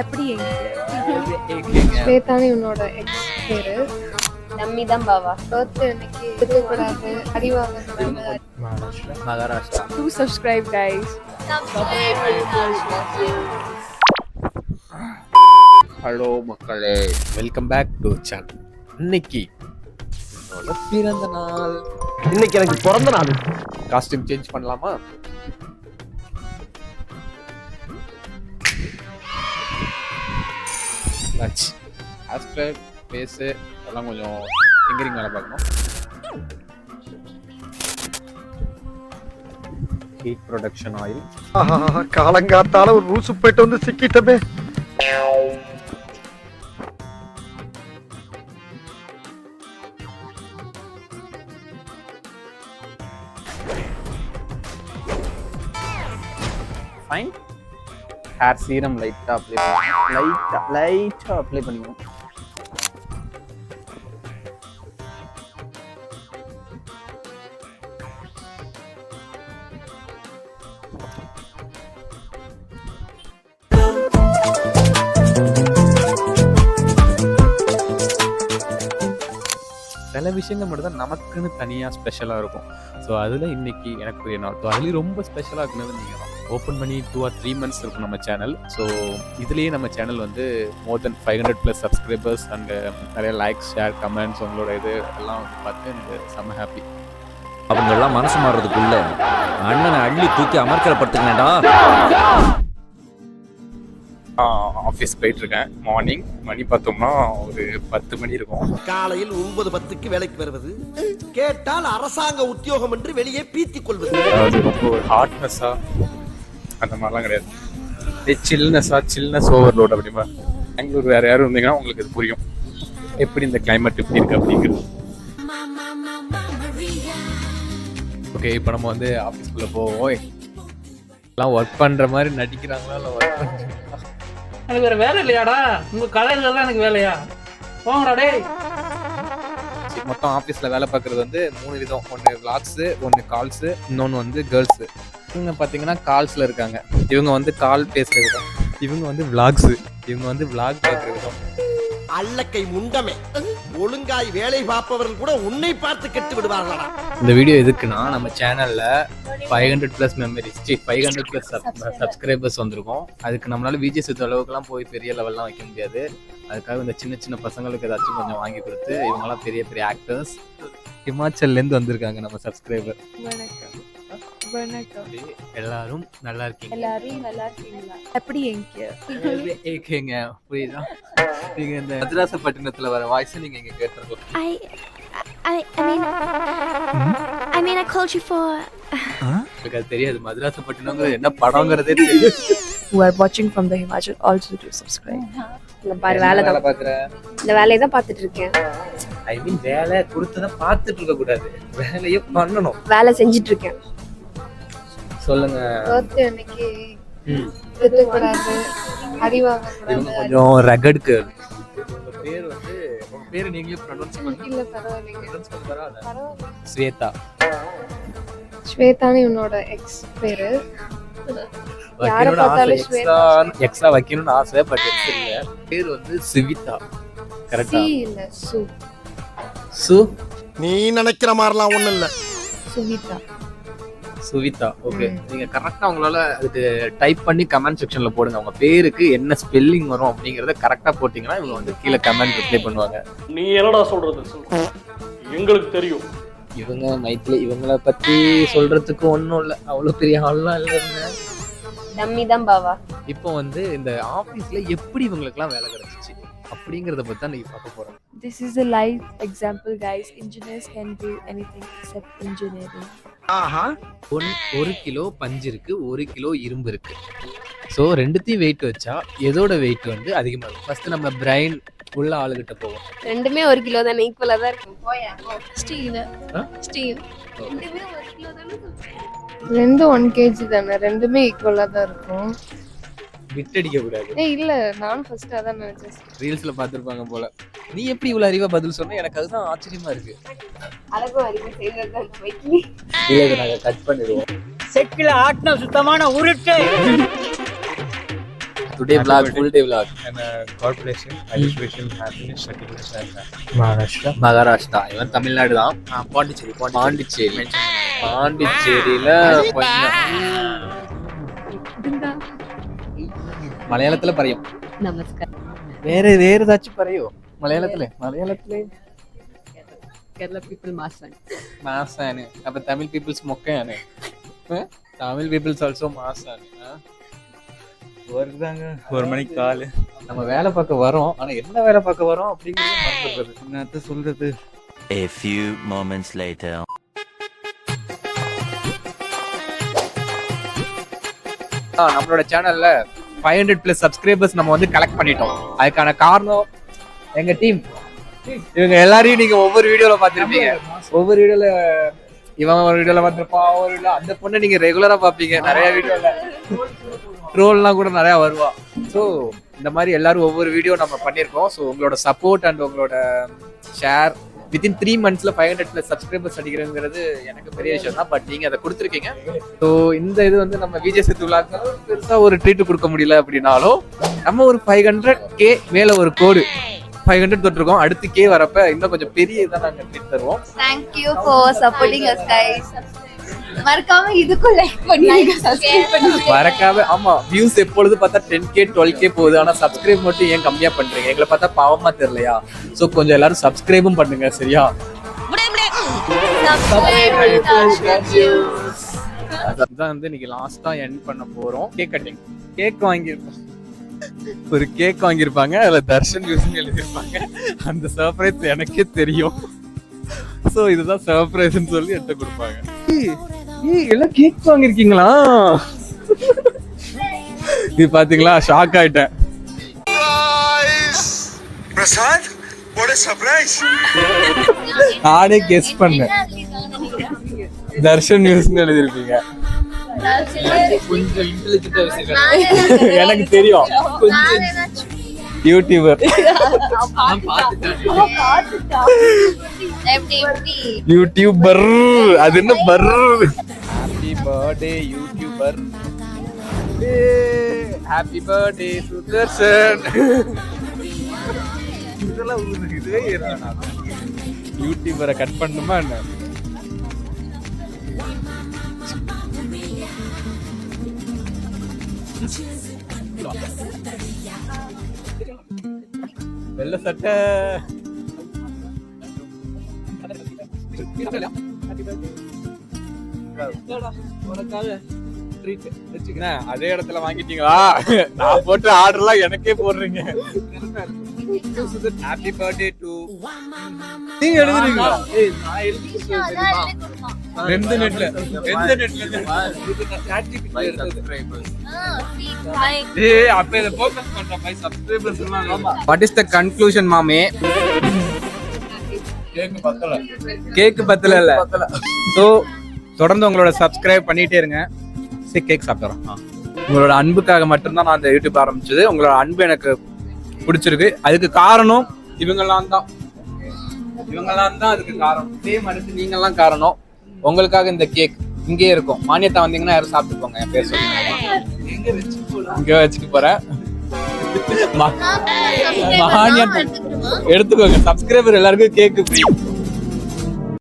அப்படி ஸ்வேதானி உன்னோட எக்ஸ் பேரு. டம்மி தான் பாவா. பர்த்டே அன்னைக்கு இருக்கக்கூடாது, அறிவாங்க. Maharashtra. Do subscribe guys. Hello மக்களே, வெல்கம் பேக் டு சேனல். இன்னைக்கு என்னோட பிறந்த நாள். இன்னைக்கு எனக்கு பிறந்த நாள். காஸ்டியூம் சேஞ்ச் பண்ணலாமா? லஞ்ச் ஆஸ்டர் ஃபேஸு எல்லாம் கொஞ்சம் ஃபிங்கரிங் வேலை பார்க்கணும். Heat protection oil. காலங்காத்தால ஒரு ரூசு போயிட்டு வந்து சிக்கிட்டமே. ஃபைன். ஹேர் சீரம் லைட்டாக அப்ளை பண்ணுவோம். லைட்டாக அப்ளை பண்ணிக்குவோம். சில விஷயங்கள் மட்டும் தான் நமக்குன்னு தனியாக ஸ்பெஷலாக இருக்கும். ஸோ அதில் இன்னைக்கு எனக்கு நாள். ஸோ அதுலேயும் ரொம்ப ஸ்பெஷலாக இருக்குனது நீங்கள் தான். ஓப்பன் பண்ணி 2 or 3 months இருக்கும் நம்ம சேனல். ஸோ இதுலேயே நம்ம சேனல் வந்து மோர் தென் 500+ சப்ஸ்கிரைபர்ஸ் அண்ட் நிறைய லைக்ஸ், ஷேர், கமெண்ட்ஸ் உங்களோட இது எல்லாம் வந்து பார்த்து எனக்கு செம்ம ஹாப்பி. அவங்க எல்லாம் மனசு மாறுறதுக்குள்ள அண்ணனை அள்ளி தூக்கி அமர்க்கலப்படுத்துங்கடா. ஆஃபீஸ் போயிட்டுருக்கேன். மார்னிங் மணி பார்த்தோம்னா ஒரு 10 மணி இருக்கும். காலையில் 9:10 வேலைக்கு வருவது, கேட்டால் அரசாங்க உத்தியோகம் என்று வெளியே பீத்திக் கொள்வது. அதாவது ரொம்ப ஒரு ஹாட்னஸ்ஸாக அந்த மாதிரிலாம் கிடையாது. சில்னஸ் ஓவர்லோட் அப்படிமா. பெங்களூர் வேறு யாரும் இருந்தீங்கன்னா உங்களுக்கு இது புரியும், எப்படி இந்த கிளைமேட் எப்படி இருக்குது அப்படிங்கிறது. ஓகே, இப்போ நம்ம வந்து ஆஃபீஸ்க்குள்ளே போவோம். எல்லாம் ஒர்க் பண்ணுற மாதிரி நடிக்கிறாங்களா இல்லை ஒர்க் பண்ணுறாங்களா? எனக்கு வேற வேலை இல்லையாடா? உங்க கடையில தான் எனக்கு வேலையா? போங்கடா டேய். மொத்தம் ஆஃபீஸில் வேலை பார்க்குறது வந்து 3 விதம். ஒன்று விளாக்ஸு, ஒன்று கால்ஸு, இன்னொன்று வந்து கேர்ள்ஸு. இவங்க பார்த்தீங்கன்னா கால்ஸில் இருக்காங்க. இவங்க வந்து கால் பேசுகிற விதம். இவங்க வந்து விளாக்ஸு. இவங்க வந்து விளாக் பார்க்குற விதம். அல்லக்கை முண்டமே, ஒழுங்காய் வேலை பார்ப்பவர்கள் கூட உன்னை பார்த்து கெட்டு விடுவார்களா? இந்த வீடியோ எதுக்குன்னா, நம்ம சேனலில் 500+ மெமரிஸ், 500+ சப்ஸ்கிரைபர்ஸ் வந்திருக்கோம். அதுக்கு நம்மளால விஜய் சுத்த அளவுக்குலாம் போய் பெரிய லெவல்லாம் வைக்க முடியாது. அதுக்காக இந்த சின்ன சின்ன பசங்களுக்கு ஏதாச்சும் கொஞ்சம் வாங்கி கொடுத்து, இவங்கெல்லாம் பெரிய பெரிய ஆக்டர்ஸ். ஹிமாச்சல்லேருந்து வந்திருக்காங்க நம்ம சப்ஸ்கிரைபர். வணக்கம். வணக்கம். எல்லாரும் நல்லா இருக்கீங்க? எல்லாரும் நல்லா இருக்கீங்களா? அப்படி ஏகேங்க, புரியுதா? நீங்க இந்த மதராசப்பட்டினத்துல வர வாய்ஸ் நீங்க இங்க கேட்டிருக்கோம். I mean I called you for எனக்கு அது தெரியாது. மதராசப்பட்டினங்கிறது என்ன படங்கிறதே தெரியாது. who are watching from the Himachal also do subscribe. பாரு, வேலை தான் பாக்குறேன். இந்த வேலையை தான் பார்த்துட்டு இருக்கேன். ஐ மீன் வேலை கொடுத்ததான் பார்த்துட்டு இருக்க கூடாது, வேலையே பண்ணணும். வேலை செஞ்சுட்டு இருக்கேன். சொல்லுங்க. பர்த்டே அன்னைக்கு இருக்கக்கூடாது, அறிவாங்க. இவங்க கொஞ்சம் ரகட் கேர்ள். உங்க பேர் வந்து, உங்க பேர் நீங்களே ப்ரொனவுன்ஸ் பண்ணுங்க. இல்ல பரவாயில்லைங்க. ப்ரொனவுன்ஸ் பண்ண பரவாயில்ல. பரவாயில்ல. ஸ்வேதா. ஸ்வேதானி உன்னோட எக்ஸ் பேரு. யாரை வைக்கணும்னு ஆசை, பார்த்தாலும் ஸ்வேதா. எக்ஸா வைக்கணும்னு ஆசை, பட் எக்ஸ் இல்ல. பேர் வந்து சிவிதா. கரெக்டா? சி இல்ல சு. சு. நீ நினைக்கிற மாதிரிலாம் ஒண்ணும் இல்ல. சுவிதா. சுவிதா. ஓகே, நீங்க கரெக்டா உங்களால அதுக்கு டைப் பண்ணி கமெண்ட் செக்ஷன்ல போடுங்க. உங்க பேருக்கு என்ன ஸ்பெல்லிங் வரும் அப்படிங்கறத கரெக்டா போட்டீங்கன்னா இவங்க வந்து கீழே கமெண்ட் ரிப்ளை பண்ணுவாங்க. நீ என்னடா சொல்றது? எங்களுக்கு தெரியும். இவங்க மைக்ல இவங்கள பத்தி சொல்றதுக்கு ஒன்றும் இல்லை, அவ்வளோ பெரிய ஆள்லாம் இல்லைங்க. டம்மி தான் பாவா. இப்போ வந்து இந்த ஆஃபீஸ்ல எப்படி இவங்களுக்குலாம் வேலை கிடைச்சிச்சு அப்படிங்கிறத பத்தி தான் நீங்க பார்க்க போறோம். This is a live example guys. Engineers can do anything except engineering. ஆஹா, 1 கிலோ பஞ்சு இருக்கு, 1 கிலோ இரும்பு இருக்கு. ஸோ ரெண்டுத்தையும் வெயிட் வச்சா எதோட வெயிட் வந்து அதிகமாக இருக்கும்? ஃபர்ஸ்ட் நம்ம பிரைன் உள்ள ஆளுகிட்ட போவோம். ரெண்டுமே 1 கிலோ தானே, ஈக்குவலா தான் இருக்கும். போயா Steel. Steel. ரெண்டுமே 1 கிலோ தானே. ரெண்டும் 1 kg தானே, ரெண்டுமே ஈக்குவலா தான் இருக்கும். விட்டடிக்க கூடாது. இல்ல, நான் ஃபர்ஸ்ட் அதான் நினைச்சேன். ரீல்ஸ்ல பார்த்திருப்பாங்க போல. நீ எப்படி இவ்வளவு அறிவா பதில் சொன்ன? எனக்கு அதுதான் ஆச்சரியமா இருக்கு. அழகும் அறிவு செய்யறது தான் வைக்கி. இல்ல, இதை நாங்க கட் பண்ணிடுவோம். செக்கில ஆட்டின சுத்தமான உருட்டு. Today vlog, full day vlog. And God bless you. I just wish him happiness, success and Maharashtra. இவன் தமிழ்நாடு தான். பாண்டிச்சேரியில மலையாளத்துல பரையும். நமஸ்காரம். வேற ஏதாச்சும் பரையும் மலையாளத்துல கேரளா பீப்புள் மாசன். மாசானு. அப்ப தமிழ் பீப்புள்ஸ் மொக்கையானு. தமிழ் பீப்புள்ஸ் ஆல்சோ மாசானு. வருதாங்க ஒரு மணிக்கு காலு நம்ம வேலை பார்க்க வரோம். ஆனா என்ன வேலை பார்க்க வரோம் அப்படிங்கிறது மறந்துடுறது. என்னத்த சொல்றது. A few moments later. நம்மளோட சேனல்ல 500+ சப்ஸ்கிரைபர்ஸ் நம்ம வந்து கலெக்ட் பண்ணிட்டோம். அதுக்கான காரணம் எங்க டீம். இவங்க எல்லாரையும் நீங்க ஒவ்வொரு வீடியோல பாத்திருப்பீங்க. ஒவ்வொரு வீடியோல இவன் ஒரு வீடியோல வந்திருப்பான், ஒரு வீடியோ அந்த பொண்ணை நீங்க ரெகுலரா பாப்பீங்க. நிறைய வீடியோல ட்ரோல்லாம் கூட நிறைய வருவா. ஸோ இந்த மாதிரி எல்லாரும் ஒவ்வொரு வீடியோ நம்ம பண்ணியிருக்கோம். ஸோ உங்களோட சப்போர்ட் அண்ட் உங்களோட ஷேர் வித்தின் 3 monthsல 500+ சப்ஸ்கிரைபர்ஸ் அடிக்கிறதுங்கிறது எனக்கு பெரிய விஷயம் தான். பட் நீங்க அதை கொடுத்துருக்கீங்க. ஸோ இந்த இது வந்து நம்ம விஜய் சேத்து விழாக்கு பெருசா ஒரு ட்ரீட் கொடுக்க முடியல அப்படின்னாலும் நம்ம ஒரு 500K மேல ஒரு கோடு 500 தொட்டிருக்கோம். அடுத்து K வரப்ப இன்னும் கொஞ்சம் பெரிய இதான் நாங்க ட்ரீட் தருவோம். Thank you for supporting us guys. மறக்காம இதுக்கு லைக் பண்ணுங்க, சப்ஸ்கிரைப் பண்ணுங்க. மறக்காம. ஆமா, வியூஸ் எப்பொழுது பார்த்தா 10K 12K போகுது. ஆனா சப்ஸ்கிரைப் மட்டும் ஏன் கம்மியா பண்றீங்க? எங்களை பார்த்தா பாவமா தெரியலையா? சோ கொஞ்சம் எல்லாரும் சப்ஸ்கிரைபும் பண்ணுங்க, சரியா? அதான் வந்து இன்னைக்கு லாஸ்டா எண்ட் பண்ண போறோம். Cake cutting. கேக் வாங்கியிருக்கோம். ஒரு கேக் வாங்கியிருப்பாங்க, அதுல தர்ஷன் யூஸ்னு எழுதியிருப்பாங்க. அந்த சர்ப்ரைஸ் எனக்கே தெரியும். சோ இதுதான் சர்ப்ரைஸ்ன்னு சொல்லி என்கிட்ட கொடுப்பாங்க. எல்லாம் கேக் வாங்கிருக்கீங்களா? இது பாத்தீங்களா? ஷாக் ஆயிட்டேன். Prasad, what a surprise. நானே கெஸ் பண்ணேன். தர்ஷன் நியூஸ்னு எழுதிருப்பீங்க. கொஞ்சம் இன்டெலிஜென்ட்டா வச்சிருக்காங்க. எனக்கு தெரியும். யூடியூபர். யூடியூபர். அது என்ன பர்? Happy birthday YouTuber. Happy birthday Sudarshan. இதெல்லாம் இதே யூடியூபரை கட் பண்ணுமா என்ன? வெள்ள சட்டை. அதே இடத்துல வாங்கிட்டீங்களா? நான் போட்ட ஆர்டர்லாம் எனக்கே போடுறீங்க. ஹாப்பி பர்த்டே டு நீங்க எழுதுறீங்களா? ஏய் நான் எழுதிட்டேன். எந்த நெட்ல ஏய் அப்ப இத ஃபோக்கஸ் பண்ற பை சப்ஸ்கிரைபர்ஸ் எல்லாம். வாட் இஸ் தி கன்க்ளூஷன் மாமே? கேக் பத்தல இல்ல. சோ தொடர்ந்து உங்களோட சப்ஸ்கிரைப் பண்ணிட்டே இருங்க. சரி, கேக் சாப்பிடுறோம். உங்களோட அன்புக்காக மட்டும்தான் நான் இந்த யூடியூப் ஆரம்பிச்சது. உங்களோட அன்பு எனக்கு பிடிச்சிருக்கு. அதுக்கு காரணம் இவங்கெல்லாம் தான் அதுக்கு காரணம். சேம் அடுத்து நீங்கெல்லாம் காரணம். உங்களுக்காக இந்த கேக் இங்கே இருக்கும். மானியத்தை வந்தீங்கன்னா யாரும் சாப்பிட்டு போங்க. என் பேர் சொல்லுங்க. இங்க வச்சுட்டு போறேன். மானியம் எடுத்துக்கோங்க. சப்ஸ்கிரைபர் எல்லாருக்கும் கேக் ஃப்ரீ.